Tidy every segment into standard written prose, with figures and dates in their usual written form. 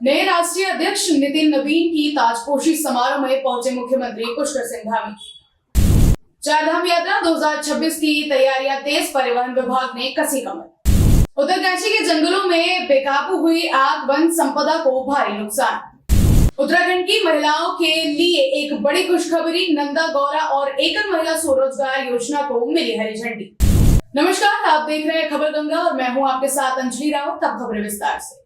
नए राष्ट्रीय अध्यक्ष नितिन नवीन की ताजपोशी समारोह में पहुंचे मुख्यमंत्री पुष्कर सिंह धामी। चारधाम यात्रा 2026 की तैयारियां तेज, परिवहन विभाग ने कसी कमर। उत्तरकाशी के जंगलों में बेकाबू हुई आग, वन संपदा को भारी नुकसान। उत्तराखंड की महिलाओं के लिए एक बड़ी खुशखबरी, नंदा गौरा और एकल महिला स्वरोजगार योजना को मिली हरी झंडी। नमस्कार, आप देख रहे हैं खबर गंगा और मैं हूं आपके साथ अंजलि रावत। तब खबरें विस्तार से।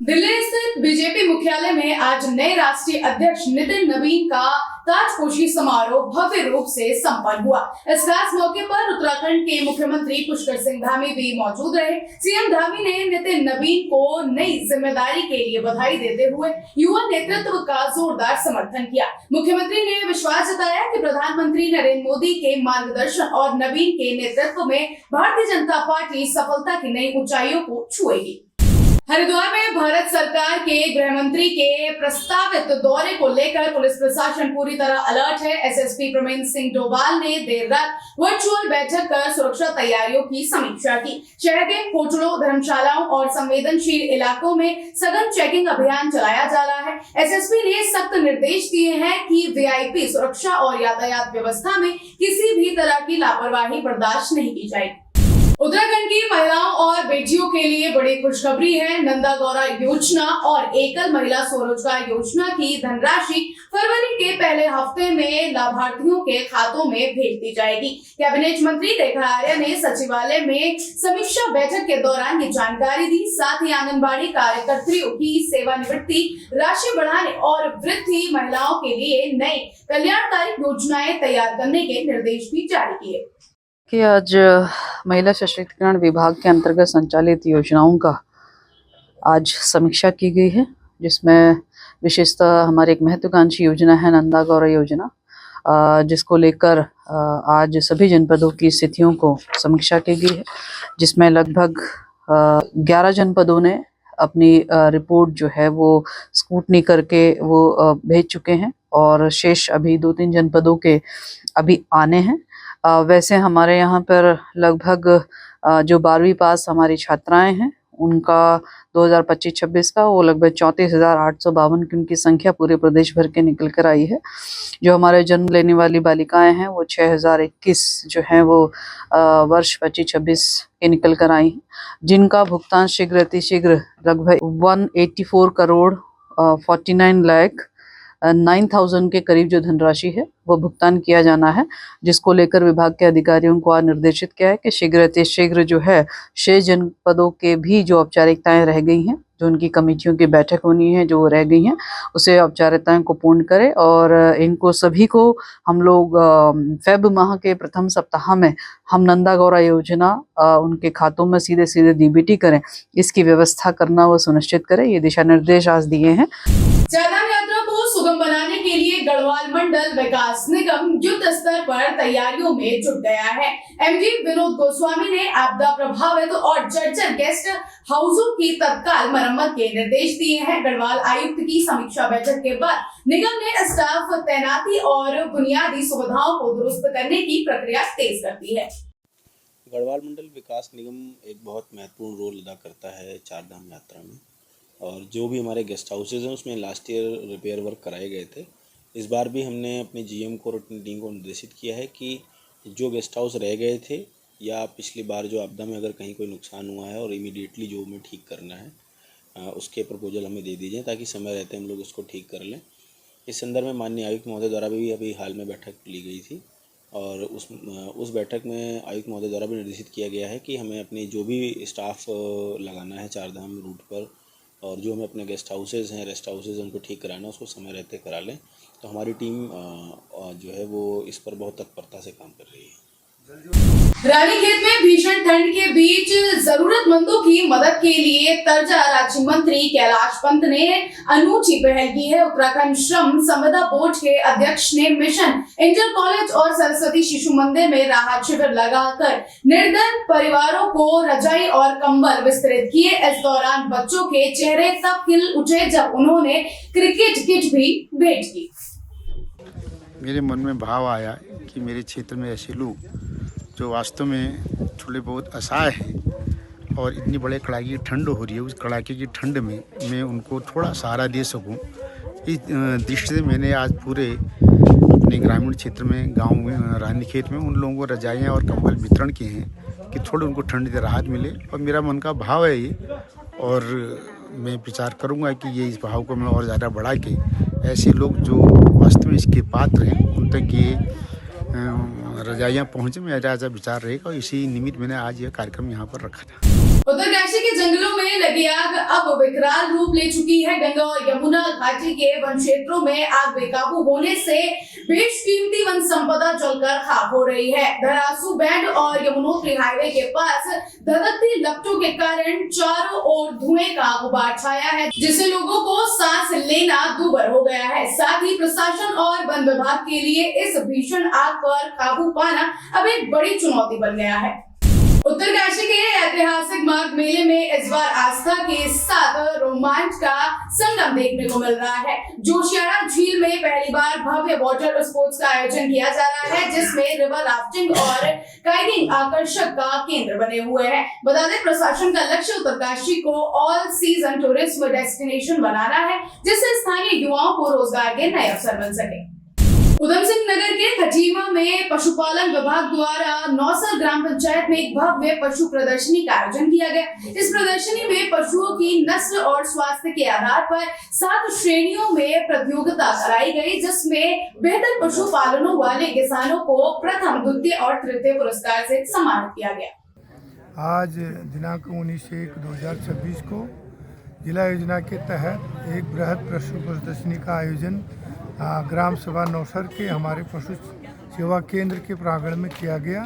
दिल्ली स्थित बीजेपी मुख्यालय में आज नए राष्ट्रीय अध्यक्ष नितिन नवीन का ताजपोशी समारोह भव्य रूप से संपन्न हुआ। इस खास मौके पर उत्तराखंड के मुख्यमंत्री पुष्कर सिंह धामी भी मौजूद रहे। सीएम धामी ने नितिन नवीन को नई जिम्मेदारी के लिए बधाई देते हुए युवा नेतृत्व का जोरदार समर्थन किया। मुख्यमंत्री ने विश्वास जताया कि प्रधानमंत्री नरेंद्र मोदी के मार्गदर्शन और नवीन के नेतृत्व में भारतीय जनता पार्टी सफलता की नई ऊंचाइयों को छुएगी। हरिद्वार में भारत सरकार के गृह मंत्री के प्रस्तावित दौरे को लेकर पुलिस प्रशासन पूरी तरह अलर्ट है। एसएसपी प्रवीण सिंह डोभाल ने देर रात वर्चुअल बैठक कर सुरक्षा तैयारियों की समीक्षा की। शहर के होटलों, धर्मशालाओं और संवेदनशील इलाकों में सघन चेकिंग अभियान चलाया जा रहा है। एसएसपी ने सख्त निर्देश दिए हैं कि वीआईपी सुरक्षा और यातायात व्यवस्था में किसी भी तरह की लापरवाही बर्दाश्त नहीं की जाएगी। उत्तराखंड की महिलाओं और बेटियों के लिए बड़ी खुशखबरी है। नंदा गौरा योजना और एकल महिला स्वरोजगार योजना की धनराशि फरवरी के पहले हफ्ते में लाभार्थियों के खातों में भेज दी जाएगी। कैबिनेट मंत्री रेखा आर्या ने सचिवालय में समीक्षा बैठक के दौरान ये जानकारी दी। साथ ही आंगनबाड़ी कार्यकर्त्रियों की सेवानिवृत्ति राशि बढ़ाने और वृद्धि महिलाओं के लिए नई कल्याणकारी योजनाएं तैयार करने के निर्देश भी जारी किए। कि आज महिला सशक्तिकरण विभाग के अंतर्गत संचालित योजनाओं का आज समीक्षा की गई है, जिसमें विशेषतः हमारी एक महत्वाकांक्षी योजना है नंदा गौरा योजना, जिसको लेकर आज सभी जनपदों की स्थितियों को समीक्षा की गई है, जिसमें लगभग 11 जनपदों ने अपनी रिपोर्ट जो है वो स्क्रूटनी करके वो भेज चुके हैं और शेष अभी 2-3 जनपदों के अभी आने हैं। वैसे हमारे यहाँ पर लगभग जो 12वीं पास हमारी छात्राएं हैं उनका 2025-26 का वो लगभग 34,852 की उनकी संख्या पूरे प्रदेश भर के निकल कर आई है। जो हमारे जन्म लेने वाली बालिकाएं हैं वो 6,021 जो हैं वो वर्ष 25-26 के निकल कर आई हैं, जिनका भुगतान शीघ्र अतिशीघ्र लगभग 184 करोड़ 49 लाख 9,000 के करीब जो धनराशि है वो भुगतान किया जाना है, जिसको लेकर विभाग के अधिकारियों को आज निर्देशित किया है कि शीघ्र अतिशीघ्र जो है 6 जनपदों के भी जो औपचारिकताएं रह गई हैं, जो उनकी कमेटियों की बैठक होनी है जो रह गई हैं, उसे औपचारिकताएं को पूर्ण करें और इनको सभी को हम लोग फेब माह के प्रथम सप्ताह में हम नंदा गौरा योजना उनके खातों में सीधे सीधे डीबीटी करें, इसकी व्यवस्था करना वो सुनिश्चित करें। ये दिशा निर्देश आज दिए हैं। चारधाम यात्रा को सुगम बनाने के लिए गढ़वाल मंडल विकास निगम युद्ध स्तर पर तैयारियों में जुट गया है। एमडी विनोद गोस्वामी ने आपदा प्रभावित और जर्जर गेस्ट हाउसों की तत्काल मरम्मत के निर्देश दिए हैं। गढ़वाल आयुक्त की समीक्षा बैठक के बाद निगम ने स्टाफ तैनाती और बुनियादी सुविधाओं को दुरुस्त करने की प्रक्रिया तेज कर दी है। गढ़वाल मंडल विकास निगम एक बहुत महत्वपूर्ण रोल अदा करता है चारधाम यात्रा में, और जो भी हमारे गेस्ट हाउसेज हैं उसमें लास्ट ईयर रिपेयर वर्क कराए गए थे। इस बार भी हमने अपने जीएम को और अपनी टीम को निर्देशित किया है कि जो गेस्ट हाउस रह गए थे या पिछली बार जो आपदा में अगर कहीं कोई नुकसान हुआ है और इमीडिएटली जो हमें ठीक करना है उसके प्रपोजल हमें दे दीजिए ताकि समय रहते हम लोग उसको ठीक कर लें। इस संदर्भ में माननीय आयुक्त महोदय द्वारा भी अभी हाल में बैठक ली गई थी और उस बैठक में आयुक्त महोदय द्वारा भी निर्देशित किया गया है कि हमें अपनी जो भी स्टाफ लगाना है चारधाम रूट पर और जो हमें अपने गेस्ट हाउसेज हैं, रेस्ट हाउसेज हैं, उनको ठीक कराना है उसको समय रहते करा लें। तो हमारी टीम जो है वो इस पर बहुत तत्परता से काम कर रही है। रानीखेत में भीषण ठंड के बीच जरूरतमंदों की मदद के लिए तर्जा राज्य मंत्री कैलाश पंत ने अनूठी पहल की है। उत्तराखंड श्रम संविदा बोर्ड के अध्यक्ष ने मिशन इंटर कॉलेज और सरस्वती शिशु मंदिर में राहत शिविर लगाकर निर्धन परिवारों को रजाई और कंबल वितरित किए। इस दौरान बच्चों के चेहरे तब खिल उठे जब उन्होंने क्रिकेट किट भी भेंट की। मेरे मन में भाव आया कि मेरे क्षेत्र में ऐसे लोग जो वास्तव में थोड़े बहुत असहाय हैं और इतनी बड़े कड़ाके की ठंड हो रही है, उस कड़ाके की ठंड में मैं उनको थोड़ा सहारा दे सकूं, इस दृष्टि से मैंने आज पूरे अपने ग्रामीण क्षेत्र में, गांव में, रानीखेत में उन लोगों को रजाइयाँ और कंबल वितरण किए हैं कि थोड़ी उनको ठंड से राहत मिले। और मेरा मन का भाव है ये, और मैं विचार करूंगा कि ये इस भाव को मैं और ज़्यादा बढ़ा के ऐसे लोग जो वास्तव में इसके पात्र हैं उन तक ये रजाइयाँ पहुँचे, मेरा ऐसा विचार रहेगा। और इसी निमित्त मैंने आज यह कार्यक्रम यहाँ पर रखा था। उत्तरकाशी के जंगलों में लगी आग अब विकराल रूप ले चुकी है। गंगा और यमुना घाटी के वन क्षेत्रों में आग बेकाबू होने से बेशकीमती वन संपदा जलकर खाक हो रही है। धरासू बैंड और यमुनोत्री हाईवे के पास धधकती लपटों के कारण चारों ओर धुएं का गुबार छाया है, जिससे लोगों को सांस लेना दूभर हो गया है। साथ ही प्रशासन और वन विभाग के लिए इस भीषण आग पर काबू पाना अब एक बड़ी चुनौती बन गया है। उत्तरकाशी के ऐतिहासिक माघ मेले में इस बार आस्था के साथ रोमांच का संगम देखने को मिल रहा है। जोशियाड़ा झील में पहली बार भव्य वाटर स्पोर्ट्स का आयोजन किया जा रहा है, जिसमें रिवर राफ्टिंग और काइटिंग आकर्षक का केंद्र बने हुए हैं। बता दें, प्रशासन का लक्ष्य उत्तरकाशी को ऑल सीजन टूरिज्म डेस्टिनेशन बनाना है, जिससे स्थानीय युवाओं को रोजगार के नए अवसर मिल सके। उधम सिंह नगर के खटीमा में पशुपालन विभाग द्वारा नौसर ग्राम पंचायत में एक भव्य पशु प्रदर्शनी का आयोजन किया गया। इस प्रदर्शनी में पशुओं की नस्ल और स्वास्थ्य के आधार पर 7 श्रेणियों में प्रतियोगिता कराई गई, जिसमें बेहतर पशुपालनों वाले किसानों को प्रथम, द्वितीय और तृतीय पुरस्कार से सम्मानित किया गया। आज दिनांक 19/1/2026 को जिला योजना के तहत एक बृहद पशु प्रदर्शनी का आयोजन ग्राम सभा नौसर के हमारे पशु सेवा केंद्र के प्रांगण में किया गया।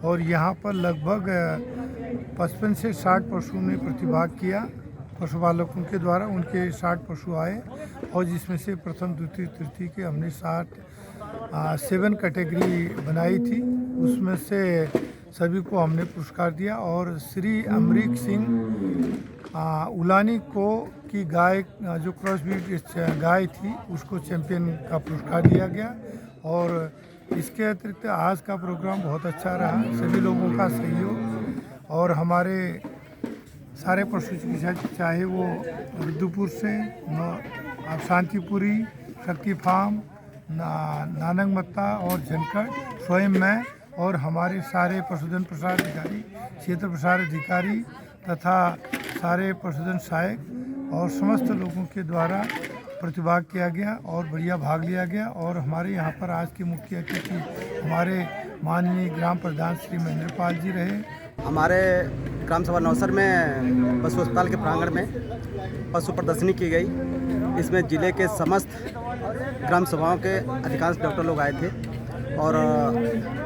और यहाँ पर लगभग 55 से 60 पशुओं ने प्रतिभाग किया। पशुपालकों के द्वारा उनके 60 पशु आए, और जिसमें से प्रथम, द्वितीय, तृतीय के हमने 7 कैटेगरी बनाई थी। उसमें से सभी को हमने पुरस्कार दिया। और श्री अमरीक सिंह उलानी को की गाय, जो क्रॉस ब्रीड गाय थी, उसको चैंपियन का पुरस्कार दिया गया। और इसके अतिरिक्त आज का प्रोग्राम बहुत अच्छा रहा। सभी लोगों का सहयोग और हमारे सारे पशु चिकित्सक, चाहे वो रुद्रपुर से शांतिपुरी, शक्ति फार्म, नानक मत्ता और झनकट, स्वयं मैं और हमारे सारे पशुधन प्रसार अधिकारी, क्षेत्र प्रसार अधिकारी तथा सारे पशुधन सहायक और समस्त लोगों के द्वारा प्रतिभाग किया गया और बढ़िया भाग लिया गया। और हमारे यहाँ पर आज के मुख्य अतिथि हमारे माननीय ग्राम प्रधान श्री महेंद्र पाल जी रहे। हमारे ग्राम सभा नौसर में पशु अस्पताल के प्रांगण में पशु प्रदर्शनी की गई। इसमें जिले के समस्त ग्राम सभाओं के अधिकांश डॉक्टर लोग आए थे। और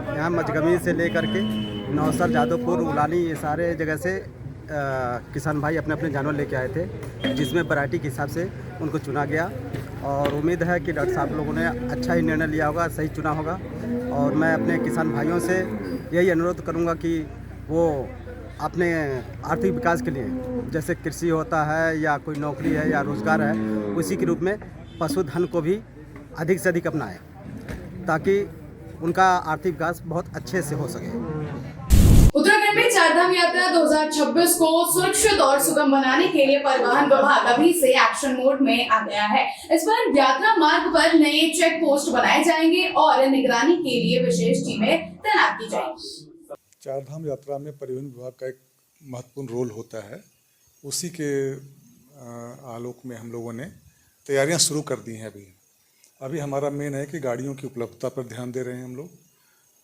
यहाँ मजगमी से लेकर के नौसर, जादवपुर, उलानी, ये सारे जगह से किसान भाई अपने अपने जानवर लेके आए थे, जिसमें वैरायटी के हिसाब से उनको चुना गया। और उम्मीद है कि डॉक्टर साहब लोगों ने अच्छा ही निर्णय लिया होगा, सही चुना होगा। और मैं अपने किसान भाइयों से यही अनुरोध करूंगा कि वो अपने आर्थिक विकास के लिए, जैसे कृषि होता है या कोई नौकरी है या रोज़गार है, उसी के रूप में पशुधन को भी अधिक से अधिक अपनाएं, ताकि उनका आर्थिक विकास बहुत अच्छे से हो सके। उत्तराखंड में चारधाम यात्रा 2026 को सुरक्षित और सुगम बनाने के लिए परिवहन विभाग अभी से एक्शन मोड में आ गया है। इस बार यात्रा मार्ग पर नए चेक पोस्ट बनाए जाएंगे और निगरानी के लिए विशेष टीमें तैनात की जाएंगी। चारधाम यात्रा में परिवहन विभाग का एक महत्वपूर्ण रोल होता है। उसी के आलोक में हम लोगों ने तैयारियां शुरू कर दी हैं। अभी हमारा मेन है कि गाड़ियों की उपलब्धता पर ध्यान दे रहे हैं हम लोग।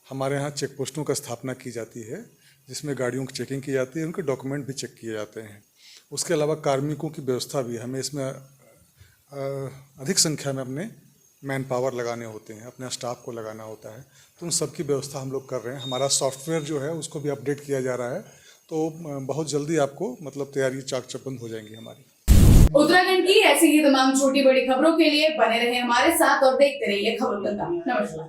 हमारे यहाँ चेक पोस्टों का स्थापना की जाती है, जिसमें गाड़ियों की चेकिंग की जाती है, उनके डॉक्यूमेंट भी चेक किए जाते हैं। उसके अलावा कार्मिकों की व्यवस्था भी, हमें इसमें अधिक संख्या में अपने मैन पावर लगाने होते हैं, अपने स्टाफ को लगाना होता है। तो उन सब की व्यवस्था हम लोग कर रहे हैं। हमारा सॉफ्टवेयर जो है उसको भी अपडेट किया जा रहा है। तो बहुत जल्दी आपको तैयारी चाक चौबंद हो जाएंगी हमारी। उत्तराखंड की ऐसी ही तमाम छोटी बड़ी खबरों के लिए बने रहे हमारे साथ और देखते रहिए खबर गंगा। नमस्कार।